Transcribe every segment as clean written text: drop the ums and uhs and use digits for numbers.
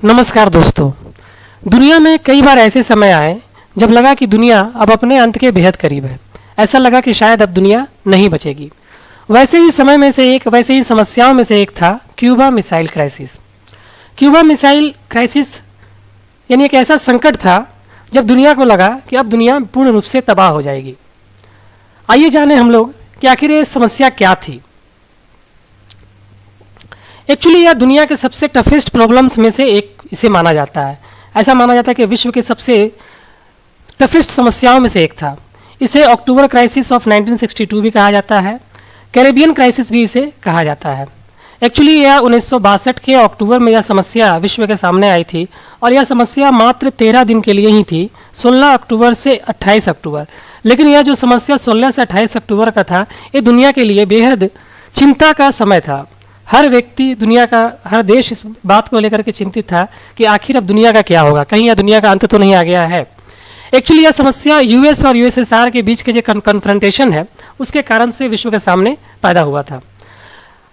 नमस्कार दोस्तों। दुनिया में कई बार ऐसे समय आए जब लगा कि दुनिया अब अपने अंत के बेहद करीब है। ऐसा लगा कि शायद अब दुनिया नहीं बचेगी। वैसे ही समय में से एक, वैसे ही समस्याओं में से एक था Cuba missile crisis. Cuba missile crisis यानी एक ऐसा संकट था जब दुनिया को लगा कि अब दुनिया पूर्ण रूप से तबाह हो जाएगी। आइए जानें हम लोग कि आखिर ये समस्या क्या थी। एक्चुअली यह दुनिया के सबसे टफेस्ट प्रॉब्लम्स में से एक इसे माना जाता है। ऐसा माना जाता है कि विश्व के सबसे टफेस्ट समस्याओं में से एक था। इसे अक्टूबर क्राइसिस ऑफ 1962 भी कहा जाता है। कैरेबियन क्राइसिस भी इसे कहा जाता है। एक्चुअली यह 1962 के अक्टूबर में यह समस्या विश्व के सामने आई थी और यह समस्या मात्र 13 दिन के लिए ही थी, 16 अक्टूबर से 28 अक्टूबर। लेकिन यह जो समस्या 16 से 28 अक्टूबर का था, ये दुनिया के लिए बेहद चिंता का समय था। हर व्यक्ति, दुनिया का हर देश इस बात को लेकर के चिंतित था कि आखिर अब दुनिया का क्या होगा, कहीं यह दुनिया का अंत तो नहीं आ गया है। एक्चुअली यह समस्या यूएस और यूएसएसआर के बीच के जो कन्फ्रंटेशन है, उसके कारण से विश्व के सामने पैदा हुआ था।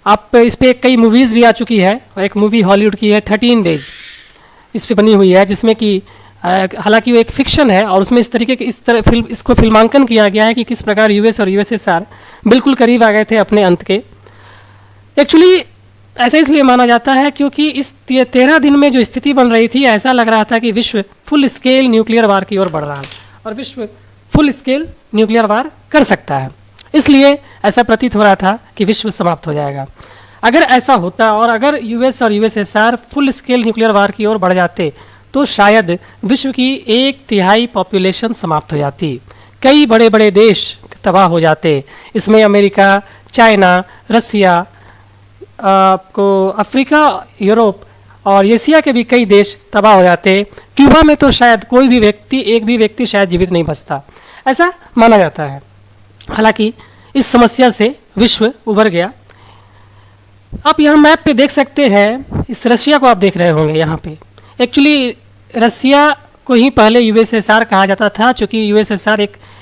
आप इस पर कई मूवीज़ भी आ चुकी है। एक मूवी हॉलीवुड की है 13 डेज, इस पर बनी हुई है, जिसमें कि हालांकि वो एक फिक्शन है और उसमें इस तरीके के इसको फिल्मांकन किया गया है कि किस प्रकार यूएस और यूएसएसआर बिल्कुल करीब आ गए थे अपने अंत के। एक्चुअली ऐसा इसलिए माना जाता है क्योंकि इस 13 दिन में जो स्थिति बन रही थी, ऐसा लग रहा था कि विश्व फुल स्केल न्यूक्लियर वार की ओर बढ़ रहा है और विश्व फुल स्केल न्यूक्लियर वार कर सकता है। इसलिए ऐसा प्रतीत हो रहा था कि विश्व समाप्त हो जाएगा। अगर ऐसा होता और अगर यूएस और यूएसएसआर फुल स्केल न्यूक्लियर वार की ओर बढ़ जाते तो शायद विश्व की 1/3 पॉपुलेशन समाप्त हो जाती। कई बड़े बड़े देश तबाह हो जाते। इसमें अमेरिका, चाइना, रसिया, आपको अफ्रीका, यूरोप और एशिया के भी कई देश तबाह हो जाते। क्यूबा में तो शायद कोई भी व्यक्ति, एक भी व्यक्ति शायद जीवित नहीं बचता, ऐसा माना जाता है। हालांकि इस समस्या से विश्व उभर गया। आप यहाँ मैप पे देख सकते हैं, इस रशिया को आप देख रहे होंगे यहाँ पे। एक्चुअली रसिया को ही पहले यूएसएसआर कहा जाता था, क्योंकि यूएसएसआर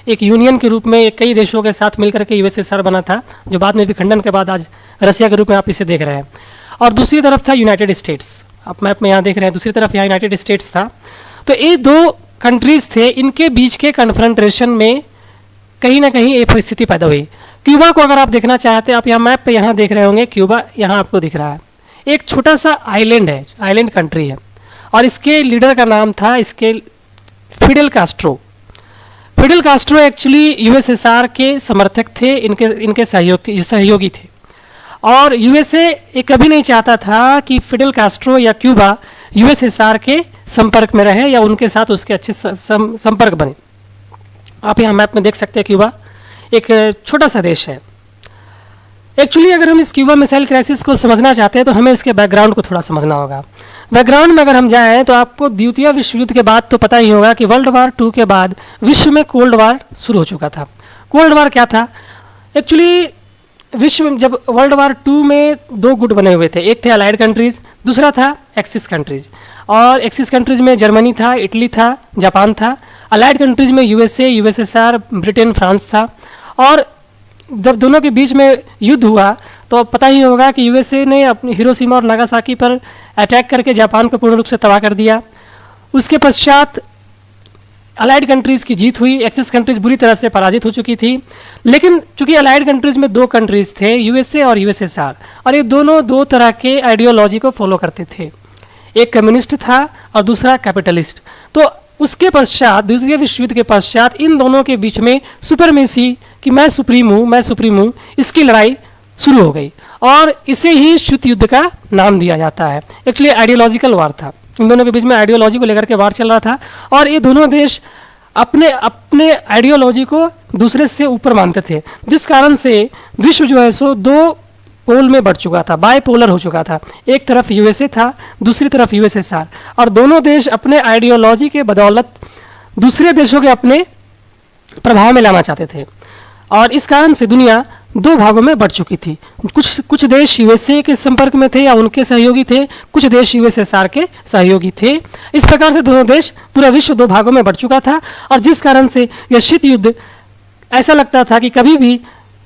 एक यूनियन के रूप में कई देशों के साथ मिलकर के यूएसएसआर बना था, जो बाद में विखंडन के बाद आज रसिया के रूप में आप इसे देख रहे हैं। और दूसरी तरफ था यूनाइटेड स्टेट्स। आप मैप में यहाँ देख रहे हैं, दूसरी तरफ यहाँ यूनाइटेड स्टेट्स था। तो ये दो कंट्रीज थे, इनके बीच के कन्फ्रंटेशन में कहीं ना कहीं एक परिस्थिति पैदा हुई। क्यूबा को अगर आप देखना चाहते हैं, आप यहाँ मैप पे यहाँ देख रहे होंगे, क्यूबा यहाँ आपको दिख रहा है। एक छोटा सा आइलैंड है, आइलैंड कंट्री है और इसके लीडर का नाम था इसके Fidel Castro. Fidel Castro actually USSR के समर्थक थे, इनके सहयोगी थे। और यूएसए ये कभी नहीं चाहता था कि फिडेल कास्ट्रो या क्यूबा यूएसएसआर के संपर्क में रहे या उनके साथ उसके अच्छे संपर्क बने। आप यहाँ मैप में देख सकते हैं, क्यूबा एक छोटा सा देश है। एक्चुअली अगर हम इस क्यूबा मिसाइल क्राइसिस को समझना चाहते हैं तो हमें इसके बैकग्राउंड को थोड़ा समझना होगा। बैकग्राउंड में अगर हम जाएं तो आपको द्वितीय विश्व युद्ध के बाद तो पता ही होगा कि वर्ल्ड वार 2 के बाद विश्व में कोल्ड वार शुरू हो चुका था। कोल्ड वार क्या था? एक्चुअली विश्व में जब वर्ल्ड वार 2 में 2 गुट बने हुए थे, एक थे अलाइड कंट्रीज, दूसरा था एक्सिस कंट्रीज। और एक्सिस कंट्रीज में जर्मनी था, इटली था, जापान था। अलाइड कंट्रीज में यूएसए, यूएसएसआर, ब्रिटेन, फ्रांस था। और जब दोनों के बीच में युद्ध हुआ तो पता ही होगा कि यूएसए ने अपनी हिरोशिमा और नागासाकी पर अटैक करके जापान को पूर्ण रूप से तबाह कर दिया। उसके पश्चात अलाइड कंट्रीज़ की जीत हुई। एक्सिस कंट्रीज़ बुरी तरह से पराजित हो चुकी थी। लेकिन चूंकि अलाइड कंट्रीज़ में 2 कंट्रीज़ थे, यूएसए और यूएसएसआर, और ये दोनों 2 तरह के आइडियोलॉजी को फॉलो करते थे। एक कम्युनिस्ट था और दूसरा कैपिटलिस्ट। तो उसके पश्चात, द्वितीय विश्व युद्ध के पश्चात, इन दोनों के बीच में सुपरमेसी कि मैं सुप्रीम हूँ, इसकी लड़ाई शुरू हो गई और इसे ही शीत युद्ध का नाम दिया जाता है। एक्चुअली आइडियोलॉजिकल वार था, इन दोनों के बीच में आइडियोलॉजी को लेकर के वार चल रहा था और ये दोनों देश अपने अपने आइडियोलॉजी को दूसरे से ऊपर मानते थे, जिस कारण से विश्व जो है सो 2 पोल में बढ़ चुका था, बायपोलर हो चुका था। एक तरफ यूएसए था, दूसरी तरफ यूएसएसआर, और दोनों देश अपने आइडियोलॉजी के बदौलत दूसरे देशों के अपने प्रभाव में लाना चाहते थे और इस कारण से दुनिया 2 भागों में बढ़ चुकी थी। कुछ देश यूएसए के संपर्क में थे या उनके सहयोगी थे, कुछ देश यूएसएसआर के सहयोगी थे। इस प्रकार से दोनों देश, पूरा विश्व 2 भागों में बढ़ चुका था और जिस कारण से यह शीत युद्ध ऐसा लगता था कि कभी भी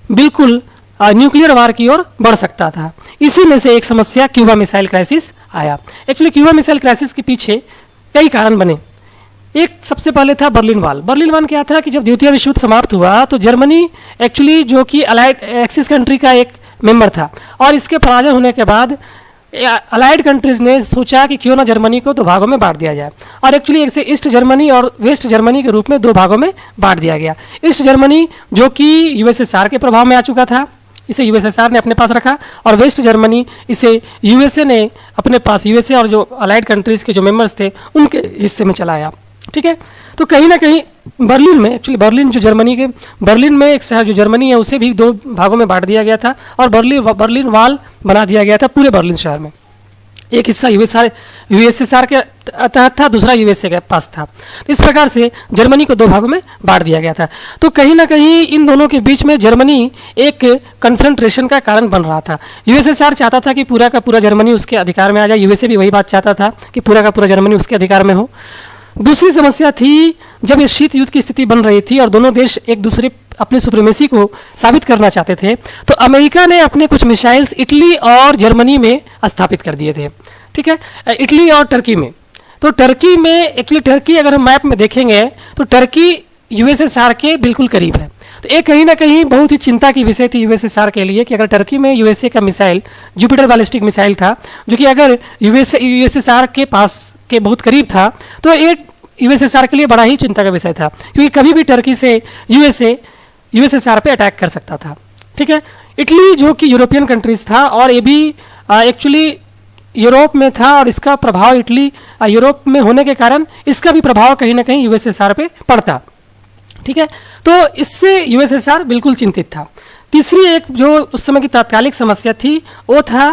बिल्कुल न्यूक्लियर वार की ओर बढ़ सकता था। इसी में से एक समस्या क्यूबा मिसाइल क्राइसिस आया। एक्चुअली क्यूबा मिसाइल क्राइसिस के पीछे कई कारण बने। एक सबसे पहले था बर्लिन वाल। बर्लिन वाल क्या था कि जब द्वितीय विश्व युद्ध समाप्त हुआ तो जर्मनी एक्चुअली जो कि अलाइड एक्सिस कंट्री का एक मेंबर था, और इसके पराजय होने के बाद अलाइड कंट्रीज ने सोचा कि क्यों ना जर्मनी को दो भागों में बांट दिया जाए, और एक्चुअली एक से ईस्ट जर्मनी और वेस्ट जर्मनी के रूप में दो भागों में बांट दिया गया। ईस्ट जर्मनी जो कि यूएसएसआर के प्रभाव में आ चुका था, इसे यूएसएसआर ने अपने पास रखा, और वेस्ट जर्मनी इसे यूएसए ने अपने पास, यूएसए और जो अलाइड कंट्रीज के जो मेंबर्स थे उनके हिस्से में चलाया। ठीक है, तो कहीं ना कहीं बर्लिन में, एक्चुअली बर्लिन जो जर्मनी के, बर्लिन में एक शहर जो जर्मनी है उसे भी दो भागों में बांट दिया गया था, और बर्लिन वाल बना दिया गया था पूरे बर्लिन शहर में। एक हिस्सा यूएसएसआर के तहत था, दूसरा यूएसए के पास था। तो इस प्रकार से जर्मनी को दो भागों में बांट दिया गया था। तो कहीं ना कहीं इन दोनों के बीच में जर्मनी एक कन्फ्रंट्रेशन का कारण बन रहा था। यूएसएसआर चाहता था कि पूरा का पूरा जर्मनी उसके अधिकार में आ जाए, यूएसए भी वही बात चाहता था कि पूरा का पूरा जर्मनी उसके अधिकार में हो। दूसरी समस्या थी, जब ये शीत युद्ध की स्थिति बन रही थी और दोनों देश एक दूसरे अपनी सुप्रीमेसी को साबित करना चाहते थे, तो अमेरिका ने अपने कुछ मिसाइल्स इटली और जर्मनी में स्थापित कर दिए थे। ठीक है, इटली और टर्की में। तो टर्की में, एक्चुअली टर्की अगर हम मैप में देखेंगे तो टर्की यूएसएसआर के बिल्कुल करीब है। तो एक कहीं ना कहीं बहुत ही चिंता की विषय थी यूएसएसआर के लिए कि अगर टर्की में यूएसए का मिसाइल जुपिटर बैलिस्टिक मिसाइल था, जो कि अगर यूएसएसआर के पास के बहुत करीब था, तो ये यूएसएसआर के लिए बड़ा ही चिंता का विषय था, क्योंकि कभी भी टर्की से यूएसएसआर पे अटैक कर सकता था। ठीक है, इटली जो कि यूरोपियन कंट्रीज था और ये भी एक्चुअली यूरोप में था, और इसका प्रभाव इटली यूरोप में होने के कारण इसका भी प्रभाव कहीं ना कहीं यूएसएसआर पे पड़ता। ठीक है, तो इससे यूएसएसआर बिल्कुल चिंतित था। तीसरी एक जो उस समय की तात्कालिक समस्या थी वो था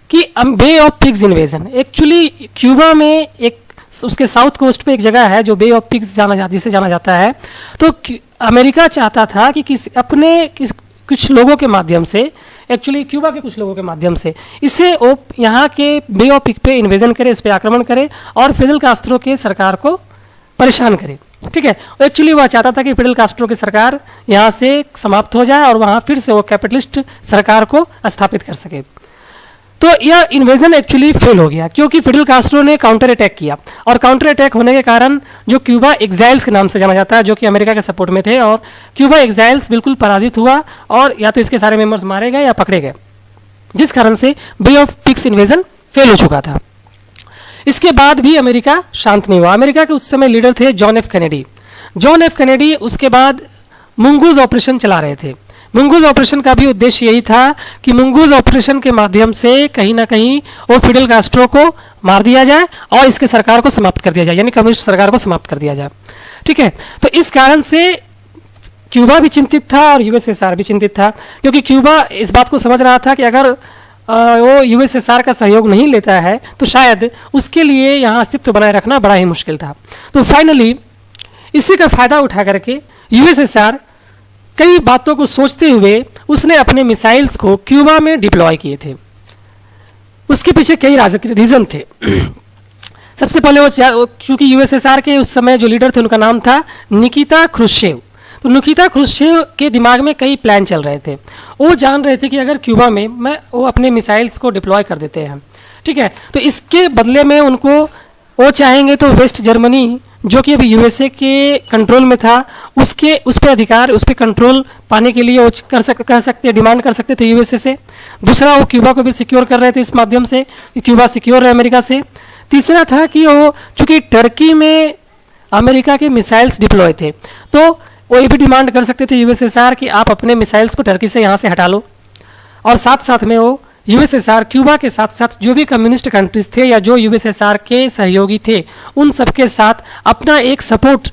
कि Bay of Pigs invasion. Actually Cuba में एक उसके साउथ कोस्ट पे एक जगह है जो बे ऑफ पिग्स जिसे जाना जाता है। तो अमेरिका चाहता था कि कुछ लोगों के माध्यम से, एक्चुअली क्यूबा के कुछ लोगों के माध्यम से इसे वो यहाँ के बे ऑफ पिग पे इन्वेजन करे, इस पर आक्रमण करे और फिडेल कास्ट्रो के सरकार को परेशान करे। ठीक है, एक्चुअली वह चाहता था कि फिडेल कास्ट्रो की सरकार यहाँ से समाप्त हो जाए और वहाँ फिर से वो कैपिटलिस्ट सरकार को स्थापित कर सके। तो यह इन्वेजन एक्चुअली फेल हो गया, क्योंकि फिडेल कास्ट्रो ने काउंटर अटैक किया, और काउंटर अटैक होने के कारण जो क्यूबा एग्जाइल्स के नाम से जाना जाता है, जो कि अमेरिका के सपोर्ट में थे, और क्यूबा एग्जाइल्स बिल्कुल पराजित हुआ और या तो इसके सारे मेंबर्स मारे गए या पकड़े गए, जिस कारण से बे ऑफ पिग्स इन्वेजन फेल हो चुका था। इसके बाद भी अमेरिका शांत नहीं हुआ। अमेरिका के उस समय लीडर थे John F Kennedy. John F Kennedy उसके बाद मुंगूज ऑपरेशन चला रहे थे। मुंगूज ऑपरेशन का भी उद्देश्य यही था कि मुंगूज ऑपरेशन के माध्यम से कहीं ना कहीं वो फिडेल कास्ट्रो को मार दिया जाए और इसके सरकार को समाप्त कर दिया जाए, यानी कम्युनिस्ट सरकार को समाप्त कर दिया जाए। ठीक है, तो इस कारण से क्यूबा भी चिंतित था और यूएसएसआर भी चिंतित था, क्योंकि क्यूबा इस बात को समझ रहा था कि अगर वो यूएसएसआर का सहयोग नहीं लेता है तो शायद उसके लिए यहाँ अस्तित्व बनाए रखना बड़ा ही मुश्किल था। तो फाइनली इसी का फायदा उठा करके यूएसएसआर कई बातों को सोचते हुए उसने अपने मिसाइल्स को क्यूबा में डिप्लॉय किए थे। उसके पीछे कई रीजन थे। सबसे पहले वो, क्योंकि यूएसएसआर के उस समय जो लीडर थे उनका नाम था निकिता क्रुश्चेव। तो निकिता क्रुश्चेव के दिमाग में कई प्लान चल रहे थे। वो जान रहे थे कि अगर क्यूबा में वो अपने मिसाइल्स को डिप्लॉय कर देते हैं, ठीक है, तो इसके बदले में उनको वो चाहेंगे तो वेस्ट जर्मनी जो कि अभी यूएसए के कंट्रोल में था उस पे अधिकार, उस पे कंट्रोल पाने के लिए वो डिमांड कर सकते थे यूएसए से। दूसरा, वो क्यूबा को भी सिक्योर कर रहे थे इस माध्यम से कि क्यूबा सिक्योर है अमेरिका से। तीसरा था कि वो चूंकि टर्की में अमेरिका के मिसाइल्स डिप्लॉय थे तो वो ये भी डिमांड कर सकते थे यूएसएसआर कि आप अपने मिसाइल्स को टर्की से यहाँ से हटा लो। और साथ साथ में वो यूएसएसआर क्यूबा के साथ साथ जो भी कम्युनिस्ट कंट्रीज थे या जो यूएसएसआर के सहयोगी थे उन सबके साथ अपना एक सपोर्ट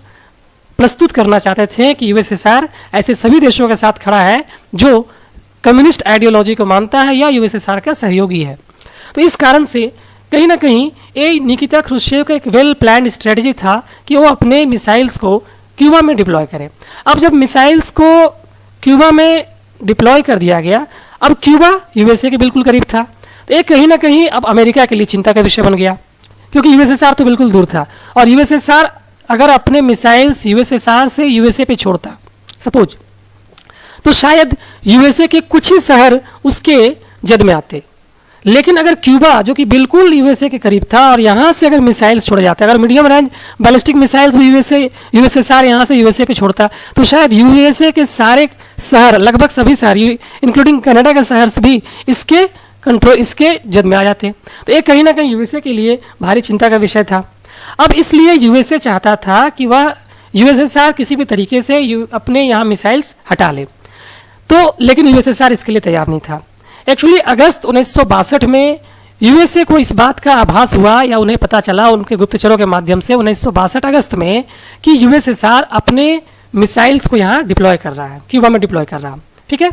प्रस्तुत करना चाहते थे कि यूएसएसआर ऐसे सभी देशों के साथ खड़ा है जो कम्युनिस्ट आइडियोलॉजी को मानता है या यूएसएसआर का सहयोगी है। तो इस कारण से कहीं ना कहीं ये निकिता क्रुश्चेव का एक वेल प्लान्ड स्ट्रेटजी था कि वो अपने मिसाइल्स को क्यूबा में डिप्लॉय करें। अब जब मिसाइल्स को क्यूबा में डिप्लॉय कर दिया गया, अब क्यूबा यूएसए के बिल्कुल करीब था, तो एक कहीं ना कहीं अब अमेरिका के लिए चिंता का विषय बन गया, क्योंकि यूएसएसआर तो बिल्कुल दूर था और यूएसएसआर अगर अपने मिसाइल्स यूएसएसआर से यूएसए पे छोड़ता सपोज, तो शायद यूएसए के कुछ ही शहर उसके जद में आते। लेकिन अगर क्यूबा जो कि बिल्कुल यूएसए के करीब था और यहाँ से अगर मिसाइल्स छोड़े जाते, अगर मीडियम रेंज बैलिस्टिक मिसाइल्स भी यूएसएसआर यहाँ से यूएसए पे छोड़ता, तो शायद यूएसए के सारे शहर, लगभग सभी शहर इंक्लूडिंग कनाडा के शहर भी इसके जद में आ जाते। तो एक कहीं ना कहीं यूएसए के लिए भारी चिंता का विषय था। अब इसलिए यूएसए चाहता था कि वह यूएसएसआर किसी भी तरीके से अपने यहाँ मिसाइल्स हटा ले, तो लेकिन यूएसएसआर इसके लिए तैयार नहीं था। एक्चुअली अगस्त 1962 में यूएसए को इस बात का आभास हुआ या उन्हें पता चला उनके गुप्तचरों के माध्यम से 1962 अगस्त में कि यूएसएसआर अपने मिसाइल्स को यहाँ डिप्लॉय कर रहा है, क्यूबा में डिप्लॉय कर रहा है। ठीक है,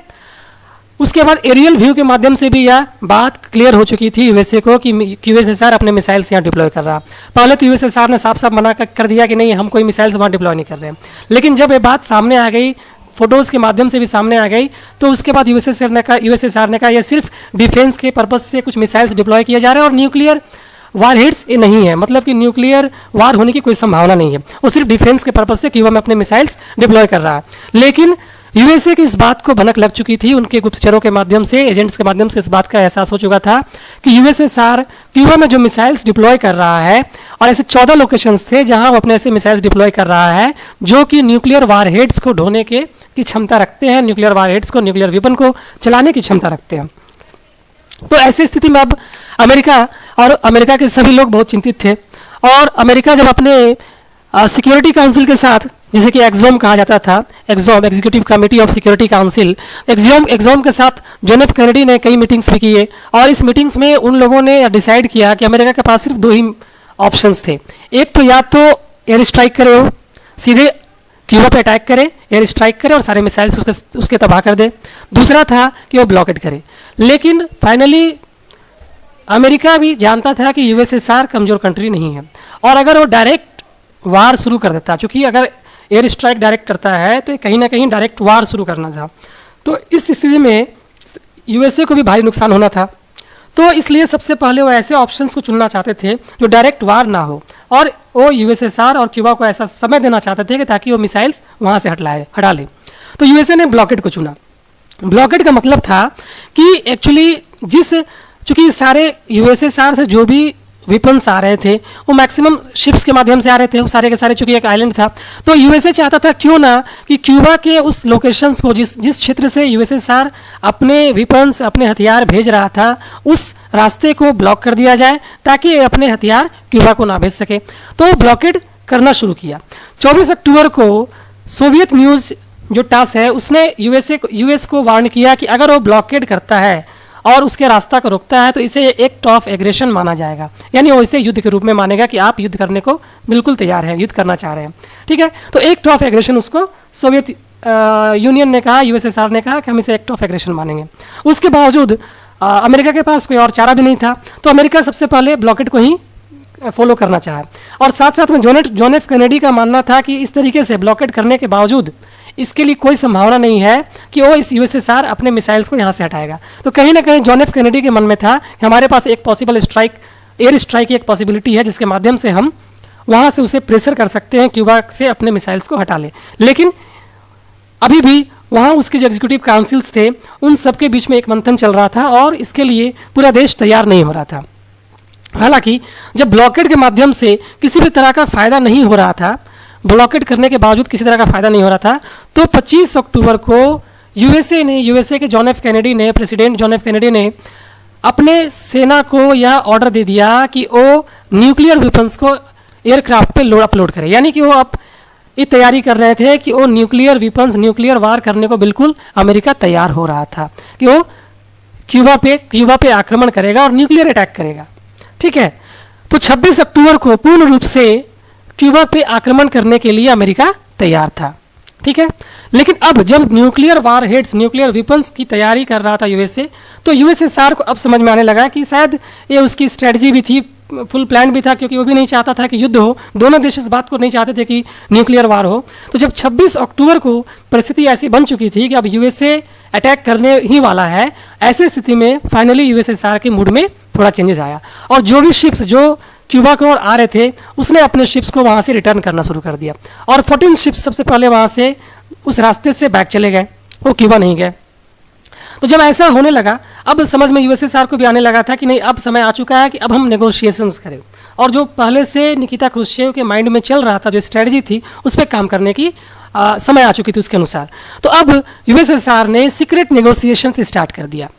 उसके बाद एरियल व्यू के माध्यम से भी यह बात क्लियर हो चुकी थी यूएसए को कि यूएसएसआर अपने मिसाइल्स यहाँ डिप्लॉय कर रहा। पहले तो यूएसएसआर ने साफ साफ मना कर दिया कि नहीं, हम कोई मिसाइल्स वहाँ डिप्लॉय नहीं कर रहे हैं। लेकिन जब ये बात सामने आ गई, फोटोज़ के माध्यम से भी सामने आ गई, तो उसके बाद यूएसएसआर ने कहा यह सिर्फ डिफेंस के पर्पज से कुछ मिसाइल्स डिप्लॉय किए जा रहे हैं और न्यूक्लियर वारहेड्स ये नहीं है, मतलब कि न्यूक्लियर वार होने की कोई संभावना नहीं है, वो सिर्फ डिफेंस के पर्पज से क्यूबा में अपने मिसाइल्स डिप्लॉय कर रहा है। लेकिन यूएसए की इस बात को भनक लग चुकी थी, उनके गुप्तचरों के माध्यम से, एजेंट्स के माध्यम से इस बात का एहसास हो चुका था कि यूएसएसआर क्यूबा में जो मिसाइल्स डिप्लॉय कर रहा है, और ऐसे 14 लोकेशंस थे जहां वो अपने ऐसे मिसाइल्स डिप्लॉय कर रहा है जो कि न्यूक्लियर वारहेड्स को ढोने की क्षमता रखते हैं, न्यूक्लियर वारहेड्स को, न्यूक्लियर वेपन को चलाने की क्षमता रखते हैं। तो ऐसी स्थिति में अब अमेरिका के सभी लोग बहुत चिंतित थे, और अमेरिका जब अपने सिक्योरिटी काउंसिल के साथ, जिसे कि एक्सोम कहा जाता था, exome executive committee of security council, exome के साथ जॉन एफ कैनेडी ने कई मीटिंग्स भी किए, और इस मीटिंग्स में उन लोगों ने डिसाइड किया कि अमेरिका के पास सिर्फ 2 ही ऑप्शंस थे। एक तो या तो एयर स्ट्राइक करे, वो सीधे क्यूबा पे अटैक करे, एयर स्ट्राइक करे और सारे मिसाइल्स उसके तबाह कर दे। दूसरा था कि वो ब्लॉकेट करे। लेकिन फाइनली अमेरिका भी जानता था कि यूएसएसआर कमजोर कंट्री नहीं है, और अगर वो डायरेक्ट वार शुरू कर देता, चूंकि अगर एयर स्ट्राइक डायरेक्ट करता है तो कहीं ना कहीं डायरेक्ट वार शुरू करना था, तो इस स्थिति में यूएसए को भी भारी नुकसान होना था। तो इसलिए सबसे पहले वो ऐसे ऑप्शंस को चुनना चाहते थे जो डायरेक्ट वार ना हो, और वो यूएसएसआर और क्यूबा को ऐसा समय देना चाहते थे कि ताकि वो मिसाइल्स वहाँ से हटा ले। तो यूएसए ने ब्लॉकेड को चुना। ब्लॉकेड का मतलब था कि एक्चुअली चूंकि सारे यूएसएसआर से जो भी वेपन्स आ रहे थे वो मैक्सिमम शिप्स के माध्यम से आ रहे थे, वो सारे के सारे, चूंकि एक आइलैंड था, तो यूएसए चाहता था क्यों ना कि क्यूबा के उस लोकेशंस को, जिस क्षेत्र से यूएसएसआर अपने वेपन्स, अपने हथियार भेज रहा था, उस रास्ते को ब्लॉक कर दिया जाए ताकि अपने हथियार क्यूबा को ना भेज सके। तो ब्लॉकेड करना शुरू किया। 24 अक्टूबर को सोवियत न्यूज़ जो टास है उसने यूएस को वार्न किया कि अगर वो ब्लॉकेड करता है और उसके रास्ता को रोकता है तो इसे एक्ट ऑफ एग्रेशन माना जाएगा, यानी वो इसे युद्ध के रूप में मानेगा कि आप युद्ध करने को बिल्कुल तैयार हैं, युद्ध करना चाह रहे हैं। ठीक है, तो एक्ट ऑफ एग्रेशन उसको सोवियत यूनियन ने कहा, यूएसएसआर ने कहा कि हम इसे एक्ट ऑफ एग्रेशन मानेंगे। उसके बावजूद अमेरिका के पास कोई और चारा भी नहीं था, तो अमेरिका सबसे पहले ब्लॉकेड को ही फॉलो करना चाहा, और साथ साथ में जॉन एफ कैनेडी का मानना था कि इस तरीके से ब्लॉकेड करने के बावजूद इसके लिए कोई संभावना नहीं है कि वो इस यूएसएसआर अपने मिसाइल्स को यहाँ से हटाएगा। तो कहीं ना कहीं जॉन एफ कैनेडी के मन में था कि हमारे पास एक पॉसिबल एयर स्ट्राइक की एक पॉसिबिलिटी है जिसके माध्यम से हम वहाँ से उसे प्रेशर कर सकते हैं, क्यूबा से अपने मिसाइल्स को हटा ले। लेकिन अभी भी वहाँ उसके जो एग्जीक्यूटिव काउंसिल्स थे उन सबके बीच में एक मंथन चल रहा था, और इसके लिए पूरा देश तैयार नहीं हो रहा था। हालांकि जब ब्लॉकेड के माध्यम से किसी भी तरह का फायदा नहीं हो रहा था, ब्लॉकेड करने के बावजूद किसी तरह का फायदा नहीं हो रहा था, तो 25 अक्टूबर को यूएसए के प्रेसिडेंट जॉन एफ कैनेडी ने अपने सेना को यह ऑर्डर दे दिया कि वो न्यूक्लियर वेपन्स को एयरक्राफ्ट पे अपलोड करे, यानी कि वो अब ये तैयारी कर रहे थे कि वो न्यूक्लियर वेपन्स, न्यूक्लियर वार करने को बिल्कुल अमेरिका तैयार हो रहा था कि वो क्यूबा पे आक्रमण करेगा और न्यूक्लियर अटैक करेगा। ठीक है, तो 26 अक्टूबर को पूर्ण रूप से क्यूबा पे आक्रमण करने के लिए अमेरिका तैयार था। ठीक है, लेकिन अब जब न्यूक्लियर वारहेड्स, न्यूक्लियर वेपन्स की तैयारी कर रहा था यूएसए, तो यूएसएसआर को अब समझ में आने लगा कि शायद ये उसकी स्ट्रेटजी भी थी, फुल प्लान भी था, क्योंकि वो भी नहीं चाहता था कि युद्ध हो, दोनों देश इस बात को नहीं चाहते थे कि न्यूक्लियर वार हो। तो जब 26 अक्टूबर को परिस्थिति ऐसी बन चुकी थी कि अब यूएसए अटैक करने ही वाला है, ऐसी स्थिति में फाइनली यूएसएसआर के मूड में थोड़ा चेंजेस आया, और जो भी शिप्स जो क्यूबा को और आ रहे थे उसने अपने शिप्स को वहाँ से रिटर्न करना शुरू कर दिया, और 14 शिप्स सबसे पहले वहाँ से उस रास्ते से बैक चले गए। वो क्यूबा नहीं गए। तो जब ऐसा होने लगा, अब समझ में यूएसएसआर को भी आने लगा था कि नहीं, अब समय आ चुका है कि अब हम नेगोशिएशंस करें, और जो पहले से निकिता क्रुश्चेव के माइंड में चल रहा था, जो स्ट्रेटजी थी, उस पर काम करने की समय आ चुकी थी उसके अनुसार। तो अब यूएसएसआर ने सीक्रेट नेगोशिएशन स्टार्ट कर दिया।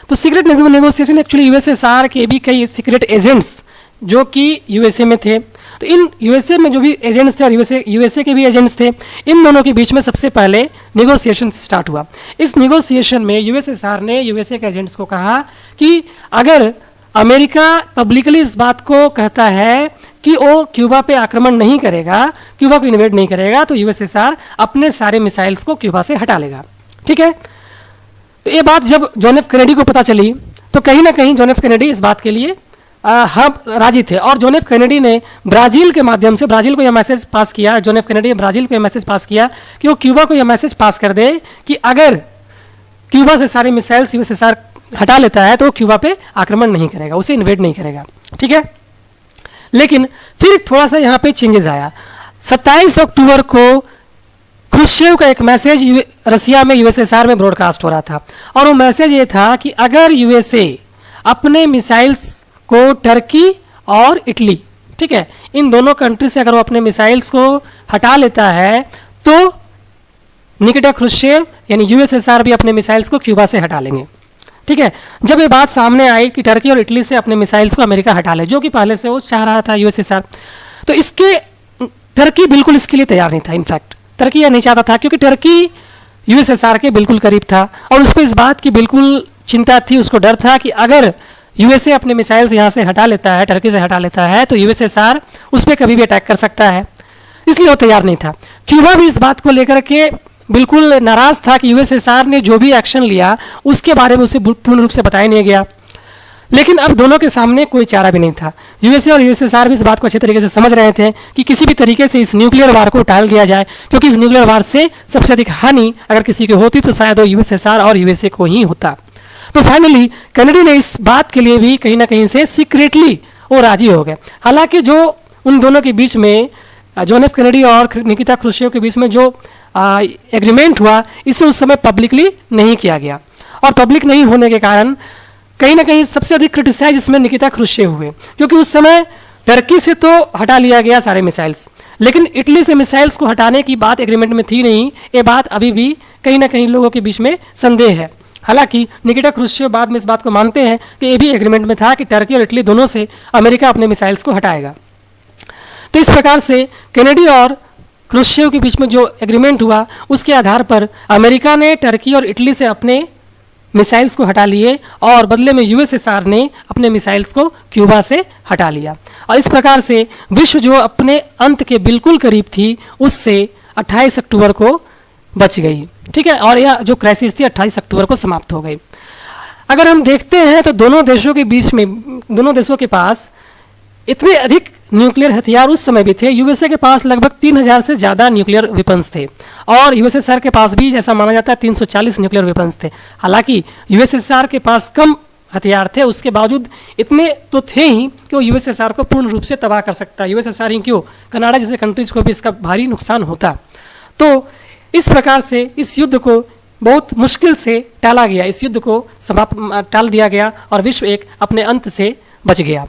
तो सीक्रेट नेगोशिएशन एक्चुअली यूएसएसआर के भी कई सीक्रेट एजेंट्स जो कि यूएसए में थे, तो इन यूएसए में जो भी एजेंट्स थे और यूएसए के भी एजेंट्स थे, इन दोनों के बीच में सबसे पहले नेगोशिएशन स्टार्ट हुआ। इस नेगोशिएशन में यूएसएसआर ने यूएसए के एजेंट्स को कहा कि अगर अमेरिका पब्लिकली इस बात को कहता है कि वो क्यूबा पे आक्रमण नहीं करेगा, क्यूबा को इन्वेड नहीं करेगा, तो यूएसएसआर अपने सारे मिसाइल्स को क्यूबा से हटा लेगा। ठीक है, तो ये बात जब जॉन एफ कैनेडी को पता चली, तो कहीं ना कहीं जॉन एफ कैनेडी इस बात के लिए हम राजी थे, और जॉन एफ कैनेडी ने ब्राज़ील के माध्यम से ब्राज़ील को यह मैसेज पास किया, जॉन एफ कैनेडी ने ब्राज़ील को यह मैसेज पास किया कि वो क्यूबा को यह मैसेज पास कर दे कि अगर क्यूबा से सारे मिसाइल्स यूएसएसआर हटा लेता है तो वो क्यूबा पे आक्रमण नहीं करेगा, उसे इन्वेड नहीं करेगा। ठीक है, लेकिन फिर थोड़ा सा यहाँ पे चेंजेस आया। 27 अक्टूबर को क्रुश्चेव का एक मैसेज रसिया में यूएसएसआर में ब्रॉडकास्ट हो रहा था, और वो मैसेज ये था कि अगर यूएसए अपने मिसाइल्स को टर्की और इटली, ठीक है, इन दोनों कंट्री से अगर वो अपने मिसाइल्स को हटा लेता है तो निकिता क्रुश्चेव यानी यूएसएसआर भी अपने मिसाइल्स को क्यूबा से हटा लेंगे। ठीक है, जब ये बात सामने आई कि टर्की और इटली से अपने मिसाइल्स को अमेरिका हटा ले, जो कि पहले से वो चाह रहा था यूएसएसआर, तो इसके टर्की बिल्कुल इसके लिए तैयार नहीं था। इनफैक्ट टर्की यह नहीं चाहता था, क्योंकि टर्की यूएसएसआर के बिल्कुल करीब था और उसको इस बात की बिल्कुल चिंता थी, उसको डर था कि अगर यूएसए अपने मिसाइल्स यहाँ से हटा लेता है, टर्की से हटा लेता है, तो यूएसएसआर उस पर कभी भी अटैक कर सकता है, इसलिए वो तैयार नहीं था। क्यूबा भी इस बात को लेकर के बिल्कुल नाराज था कि यूएसएसआर ने जो भी एक्शन लिया उसके बारे में उसे पूर्ण रूप से बताया नहीं गया। लेकिन अब दोनों के सामने कोई चारा भी नहीं था। यूएसए और यूएसएसआर भी इस बात को अच्छे तरीके से समझ रहे थे कि किसी भी तरीके से इस न्यूक्लियर वार को टाल दिया जाए, क्योंकि इस न्यूक्लियर वार से सबसे अधिक हानि अगर किसी की होती तो शायद वो यूएसएसआर और यूएसए को ही होता। तो फाइनली कैनेडी ने इस बात के लिए भी कहीं ना कहीं से सीक्रेटली वो राजी हो गए। हालांकि जो उन दोनों के बीच में जॉन एफ कैनेडी और निकिता क्रुश्चेव के बीच में जो एग्रीमेंट हुआ, इसे उस समय पब्लिकली नहीं किया गया, और पब्लिक नहीं होने के कारण कहीं ना कहीं सबसे अधिक क्रिटिसाइज इसमें निकिता क्रुश्चेव हुए, क्योंकि उस समय टर्की से तो हटा लिया गया सारे मिसाइल्स, लेकिन इटली से मिसाइल्स को हटाने की बात एग्रीमेंट में थी नहीं। ये बात अभी भी कहीं ना कहीं लोगों के बीच में संदेह है। हालांकि निकिता क्रुश्चेव बाद में इस बात को मानते हैं कि ये भी एग्रीमेंट में था कि टर्की और इटली दोनों से अमेरिका अपने मिसाइल्स को हटाएगा। तो इस प्रकार से कैनेडी और क्रुश्चेव के बीच में जो एग्रीमेंट हुआ, उसके आधार पर अमेरिका ने टर्की और इटली से अपने मिसाइल्स को हटा लिए, और बदले में यूएसएसआर ने अपने मिसाइल्स को क्यूबा से हटा लिया। और इस प्रकार से विश्व जो अपने अंत के बिल्कुल करीब थी, उससे 28 अक्टूबर को बच गई। ठीक है, और यह जो क्राइसिस थी 28 अक्टूबर को समाप्त हो गई। अगर हम देखते हैं तो दोनों देशों के बीच में, दोनों देशों के पास इतने अधिक न्यूक्लियर हथियार उस समय भी थे। यूएसए के पास लगभग 3000 से ज़्यादा न्यूक्लियर वेपन्स थे, और यूएसएसआर के पास भी जैसा माना जाता है 340 न्यूक्लियर वेपन्स थे। हालांकि यूएसएसआर के पास कम हथियार थे, उसके बावजूद इतने तो थे ही कि वो यूएसएसआर को पूर्ण रूप से तबाह कर सकता है। यूएसएसआर ही क्यों, कनाडा जैसे कंट्रीज को भी इसका भारी नुकसान होता। तो इस प्रकार से इस युद्ध को बहुत मुश्किल से टाला गया, इस युद्ध को समाप्त टाल दिया गया, और विश्व एक अपने अंत से बच गया।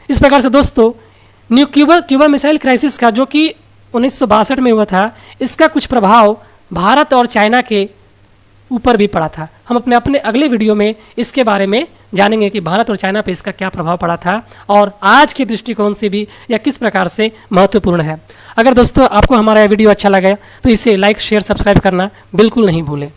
इस प्रकार से दोस्तों क्यूबा मिसाइल क्राइसिस का, जो कि 1962 में हुआ था, इसका कुछ प्रभाव भारत और चाइना के ऊपर भी पड़ा था। हम अपने अगले वीडियो में इसके बारे में जानेंगे कि भारत और चाइना पे इसका क्या प्रभाव पड़ा था, और आज के दृष्टिकोण से भी यह किस प्रकार से महत्वपूर्ण है। अगर दोस्तों आपको हमारा यह वीडियो अच्छा लगा तो इसे लाइक, शेयर, सब्सक्राइब करना बिल्कुल नहीं भूलें।